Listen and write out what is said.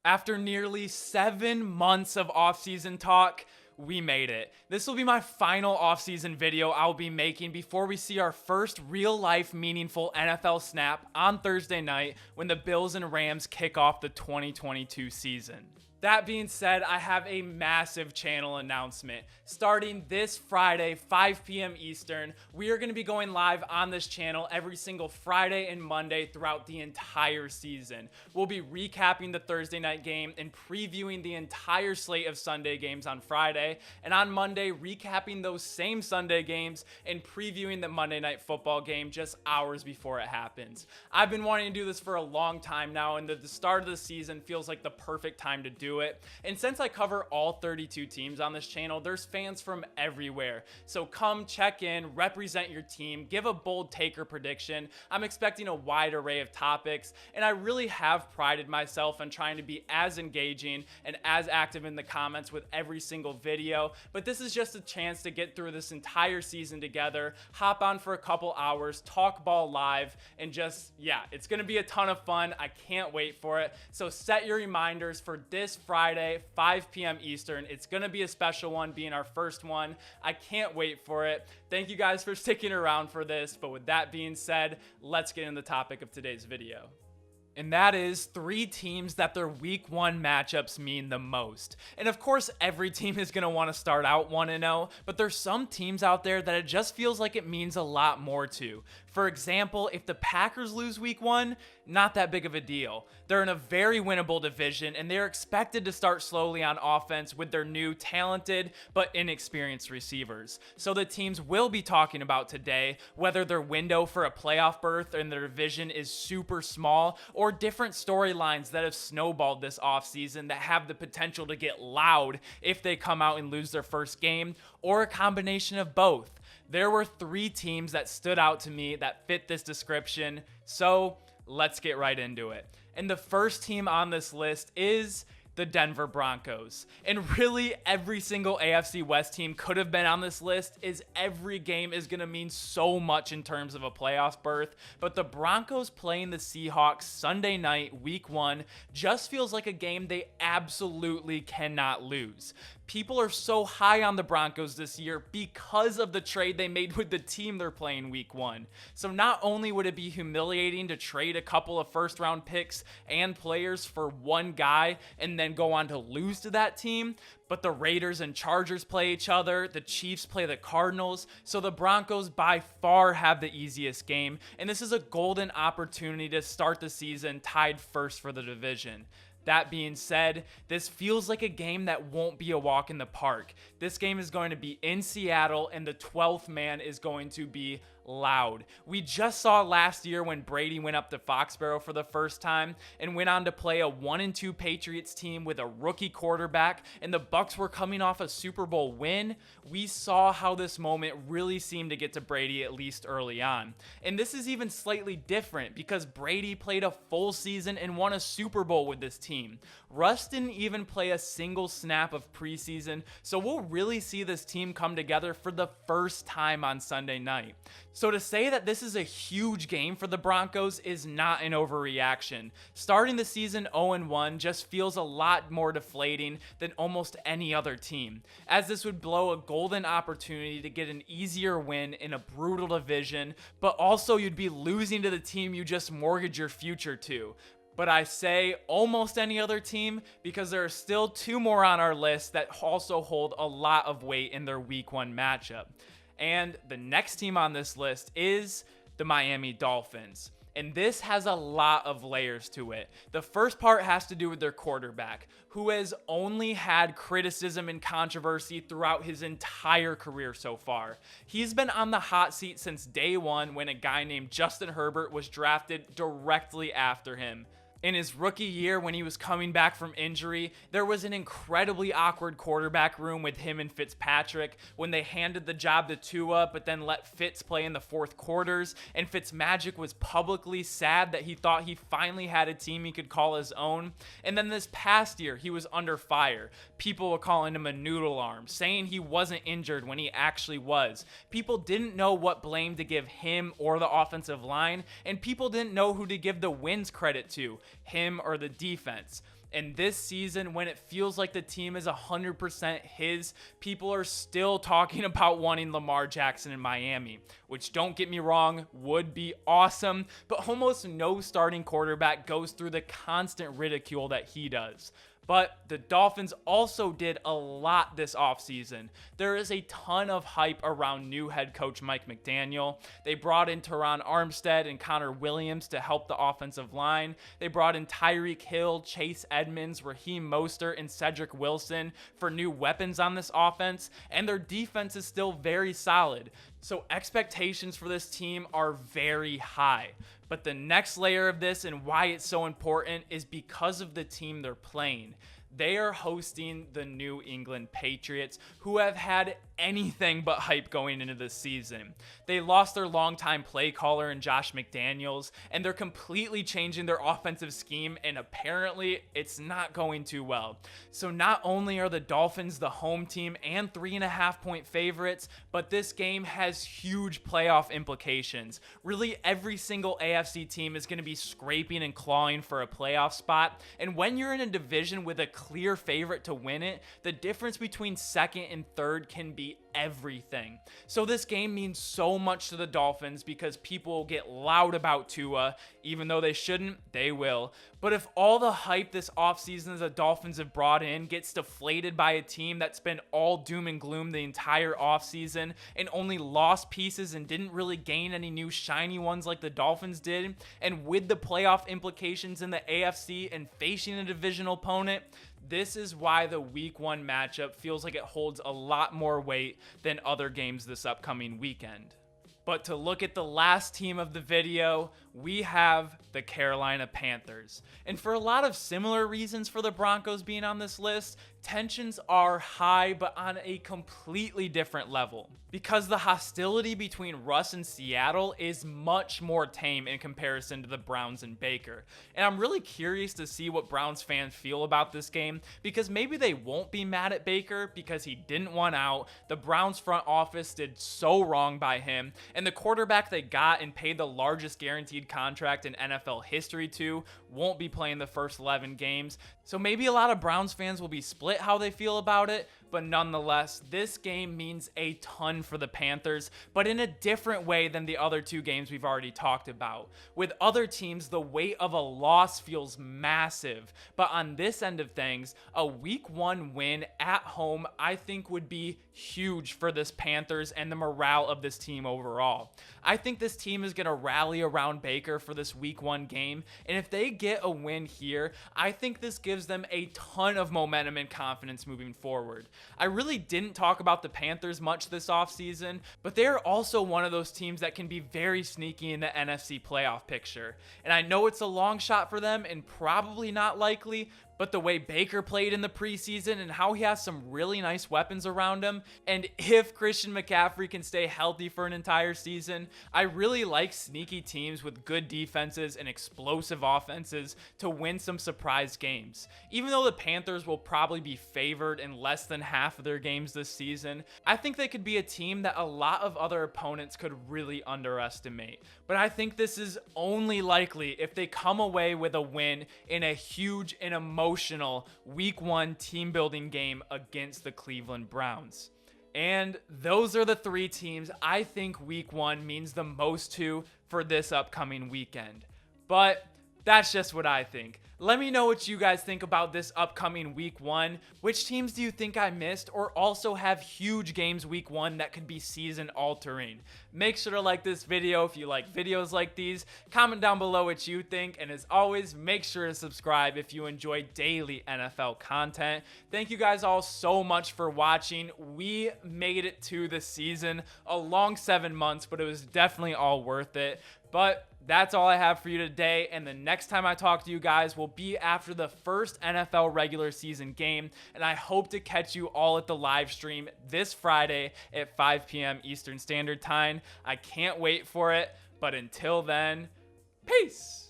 After nearly 7 months of offseason talk, we made it. This will be my final offseason video I'll be making before we see our first real-life meaningful NFL snap on Thursday night when the Bills and Rams kick off the 2022 season. That being said, I have a massive channel announcement. Starting this Friday, 5 p.m. Eastern, we are going to be going live on this channel every single Friday and Monday throughout the entire season. We'll be recapping the Thursday night game and previewing the entire slate of Sunday games on Friday, and on Monday, recapping those same Sunday games and previewing the Monday Night Football game just hours before it happens. I've been wanting to do this for a long time now, and the start of the season feels like the perfect time to do it. And since I cover all 32 teams on this channel, there's fans from everywhere. So come check in, represent your team, give a bold take or prediction. I'm expecting a wide array of topics, and I really have prided myself on trying to be as engaging and as active in the comments with every single video. But this is just a chance to get through this entire season together, hop on for a couple hours, talk ball live, and just, yeah, it's going to be a ton of fun. I can't wait for it. So set your reminders for this Friday, 5 p.m. Eastern. It's going to be a special one, being our first one. I can't wait for it. Thank you guys for sticking around for this. But with that being said, let's get into the topic of today's video. And that is 3 teams that their week 1 matchups mean the most. And of course, every team is going to want to start out 1-0, but there's some teams out there that it just feels like it means a lot more to. For example, if the Packers lose week 1, not that big of a deal. They're in a very winnable division, and they're expected to start slowly on offense with their new talented but inexperienced receivers. So the teams we'll be talking about today, whether their window for a playoff berth in their division is super small, or different storylines that have snowballed this offseason that have the potential to get loud if they come out and lose their first game, or a combination of both. There were 3 teams that stood out to me that fit this description, so let's get right into it. And the first team on this list is the Denver Broncos. And really, every single AFC West team could have been on this list, as every game is going to mean so much in terms of a playoff berth. But the Broncos playing the Seahawks Sunday night, week 1, just feels like a game they absolutely cannot lose. People are so high on the Broncos this year because of the trade they made with the team they're playing week 1. So not only would it be humiliating to trade a couple of first-round picks and players for one guy and then go on to lose to that team, but the Raiders and Chargers play each other, the Chiefs play the Cardinals, so the Broncos by far have the easiest game, and this is a golden opportunity to start the season tied first for the division. That being said, this feels like a game that won't be a walk in the park. This game is going to be in Seattle, and the 12th man is going to be loud. We just saw last year when Brady went up to Foxborough for the first time and went on to play a 1-2 Patriots team with a rookie quarterback, and the Bucs were coming off a Super Bowl win. We saw how this moment really seemed to get to Brady, at least early on. And this is even slightly different because Brady played a full season and won a Super Bowl with this team. Russ didn't even play a single snap of preseason, so we'll really see this team come together for the first time on Sunday night. So to say that this is a huge game for the Broncos is not an overreaction. Starting the season 0-1 just feels a lot more deflating than almost any other team, as this would blow a golden opportunity to get an easier win in a brutal division, but also you'd be losing to the team you just mortgaged your future to. But I say almost any other team because there are still 2 more on our list that also hold a lot of weight in their week 1 matchup. And the next team on this list is the Miami Dolphins. And this has a lot of layers to it. The first part has to do with their quarterback, who has only had criticism and controversy throughout his entire career so far. He's been on the hot seat since day 1 when a guy named Justin Herbert was drafted directly after him. In his rookie year, when he was coming back from injury, there was an incredibly awkward quarterback room with him and Fitzpatrick when they handed the job to Tua, but then let Fitz play in the fourth quarters, and Fitzmagic was publicly sad that he thought he finally had a team he could call his own. And then this past year, he was under fire. People were calling him a noodle arm, saying he wasn't injured when he actually was. People didn't know what blame to give him or the offensive line, and people didn't know who to give the wins credit to, him or the defense. And this season, when it feels like the team is 100% his, people are still talking about wanting Lamar Jackson in Miami, which, don't get me wrong, would be awesome, but almost no starting quarterback goes through the constant ridicule that he does. But the Dolphins also did a lot this offseason. There is a ton of hype around new head coach Mike McDaniel. They brought in Teron Armstead and Connor Williams to help the offensive line. They brought in Tyreek Hill, Chase Edmonds, Raheem Mostert, and Cedric Wilson for new weapons on this offense, and their defense is still very solid. So expectations for this team are very high. But the next layer of this and why it's so important is because of the team they're playing. They are hosting the New England Patriots, who have had anything but hype going into this season. They lost their longtime play caller in Josh McDaniels, and they're completely changing their offensive scheme, and apparently it's not going too well. So not only are the Dolphins the home team and 3.5-point favorites, but this game has huge playoff implications. Really, every single AFC team is going to be scraping and clawing for a playoff spot, and when you're in a division with a clear favorite to win it, the difference between second and third can be everything. So this game means so much to the Dolphins because people will get loud about Tua. Even though they shouldn't, they will. But if all the hype this offseason the Dolphins have brought in gets deflated by a team that's been all doom and gloom the entire offseason and only lost pieces and didn't really gain any new shiny ones like the Dolphins did, and with the playoff implications in the AFC and facing a divisional opponent, this is why the week 1 matchup feels like it holds a lot more weight than other games this upcoming weekend. But to look at the last team of the video, we have the Carolina Panthers. And for a lot of similar reasons for the Broncos being on this list, tensions are high, but on a completely different level. Because the hostility between Russ and Seattle is much more tame in comparison to the Browns and Baker. And I'm really curious to see what Browns fans feel about this game, because maybe they won't be mad at Baker because he didn't want out. The Browns front office did so wrong by him, and the quarterback they got and paid the largest guaranteed contract in NFL history to won't be playing the first 11 games. So maybe a lot of Browns fans will be split how they feel about it, but nonetheless, this game means a ton for the Panthers, but in a different way than the other two games we've already talked about. With other teams, the weight of a loss feels massive, but on this end of things, a week 1 win at home I think would be huge for this Panthers and the morale of this team overall. I think this team is going to rally around Baker for this week 1 game, and if they get a win here, I think this gives them a ton of momentum and confidence moving forward. I really didn't talk about the Panthers much this offseason, but they're also one of those teams that can be very sneaky in the NFC playoff picture. And I know it's a long shot for them and probably not likely, but the way Baker played in the preseason and how he has some really nice weapons around him, and if Christian McCaffrey can stay healthy for an entire season, I really like sneaky teams with good defenses and explosive offenses to win some surprise games. Even though the Panthers will probably be favored in less than half of their games this season, I think they could be a team that a lot of other opponents could really underestimate. But I think this is only likely if they come away with a win in a huge and emotional week 1 team building game against the Cleveland Browns. And those are the 3 teams I think week 1 means the most to for this upcoming weekend. But that's just what I think. Let me know what you guys think about this upcoming week 1. Which teams do you think I missed or also have huge games week 1 that could be season altering? Make sure to like this video if you like videos like these. Comment down below what you think. And as always, make sure to subscribe if you enjoy daily NFL content. Thank you guys all so much for watching. We made it to the season. A long 7 months, but it was definitely all worth it. But that's all I have for you today, and the next time I talk to you guys will be after the first NFL regular season game, and I hope to catch you all at the live stream this Friday at 5 p.m. Eastern Standard Time. I can't wait for it, but until then, peace!